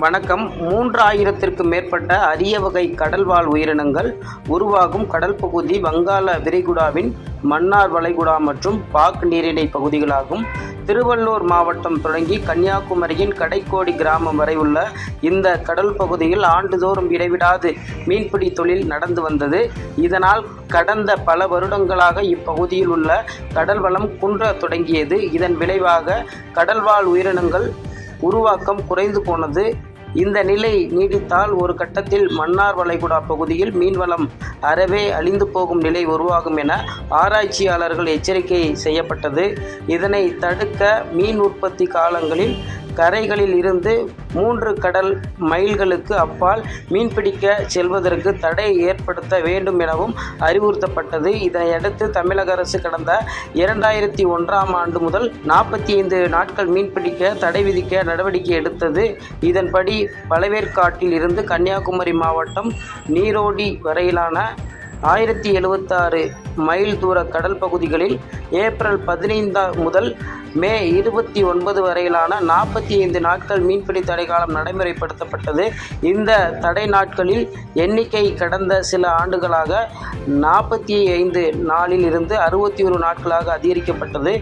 வணக்கம். 3000த்திற்கும் மேற்பட்ட அரிய வகை கடல்வாழ் உயிரினங்கள் உருவாகும் கடல் பகுதி வங்காள விரிகுடாவின் மன்னார் வளைகுடா மற்றும் பாக் நீரிணை பகுதிகளாகும். திருவள்ளூர் மாவட்டம் தொடங்கி கன்னியாகுமரியின் கடைக்கோடி கிராமம் வரை உள்ள இந்த கடல் பகுதியில் ஆண்டுதோறும் இடைவிடாது மீன்பிடி தொழில் நடந்து வந்தது. இதனால் கடந்த பல வருடங்களாக இப்பகுதியில் உள்ள கடல் வளம் குன்ற தொடங்கியது. இதன் விளைவாக கடல்வாழ் உயிரினங்கள் உருவாக்கம் குறைந்து போனது. இந்த நிலை நீடித்தால் ஒரு கட்டத்தில் மன்னார் வளைகுடா பகுதியில் மீன்வளம் அறவே அழிந்து போகும் நிலை உருவாகும் என ஆராய்ச்சியாளர்கள் எச்சரிக்கை செய்யப்பட்டது. இதனை தடுக்க மீன் உற்பத்தி காலங்களில் கரைகளில் இருந்து 3 கடல் மைல்களுக்கு அப்பால் மீன்பிடிக்க செல்வதற்கு தடை ஏற்படுத்த வேண்டும் எனவும் அறிவுறுத்தப்பட்டது. இதனையடுத்து தமிழக அரசு கடந்த 2001ஆம் ஆண்டு முதல் 45 நாட்கள் மீன்பிடிக்க தடை விதிக்க நடவடிக்கை எடுத்தது. இதன்படி பழவேற்காட்டில் இருந்து கன்னியாகுமரி மாவட்டம் நீரோடி வரையிலான 1076 மைல் தூர கடல் பகுதிகளில் ஏப்ரல் 15 முதல் மே 29 வரையிலான 45 நாட்கள் மீன்பிடி தடை காலம் நடைமுறைப்படுத்தப்பட்டது. இந்த தடை நாட்களில் எண்ணிக்கை கடந்த சில ஆண்டுகளாக 45 நாளில் இருந்து 61 நாட்களாக அதிகரிக்கப்பட்டது.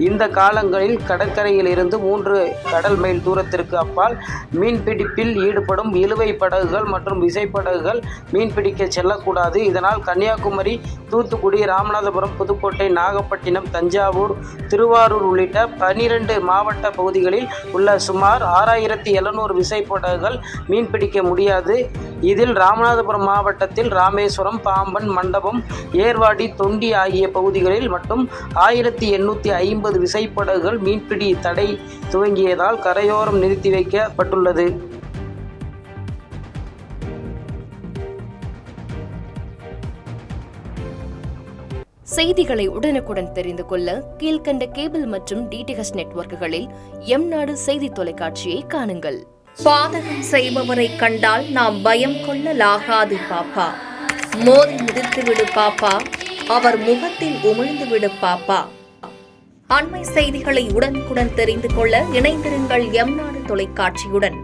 இந்த காலங்களில் கடற்கரையில் இருந்து 3 கடல் மைல் தூரத்திற்கு அப்பால் மீன்பிடிப்பில் ஈடுபடும் இழுவை படகுகள் மற்றும் விசைப்படகுகள் மீன்பிடிக்க செல்லக்கூடாது. இதனால் கன்னியாகுமரி, தூத்துக்குடி, ராமநாதபுரம், புதுக்கோட்டை, நாகப்பட்டினம், தஞ்சாவூர், திருவாரூர் உள்ளிட்ட 12 மாவட்ட பகுதிகளில் உள்ள சுமார் 6700 விசைப்படகுகள் மீன்பிடிக்க முடியாது. இதில் ராமநாதபுரம் மாவட்டத்தில் ராமேஸ்வரம், பாம்பன், மண்டபம், ஏர்வாடி, தொண்டி ஆகிய பகுதிகளில் மட்டும் 1850 விசைப்படகுகள் மீன்பிடி தடை துவங்கியதால் கரையோரம் நிறுத்தி வைக்கப்பட்டுள்ளது. செய்திகளை உடனுக்குடன் தெரிந்து கொள்ள கீழ்கண்ட கேபிள் மற்றும் டிடிஎச் நெட்வொர்க்குகளில் எம்நாடு செய்தி தொலைக்காட்சியை காணுங்கள். பாதகம் செய்பவரை கண்டால் நாம் பயம் கொள்ளலாகாது பாப்பா. மோதி மிதித்துவிடு பாப்பா, அவர் முகத்தில் உமிழ்ந்துவிடு பாப்பா. அண்மை செய்திகளை உடனுக்குடன் தெரிந்து கொள்ள இணைந்திருங்கள் எம்நாடு தொலைக்காட்சியுடன்.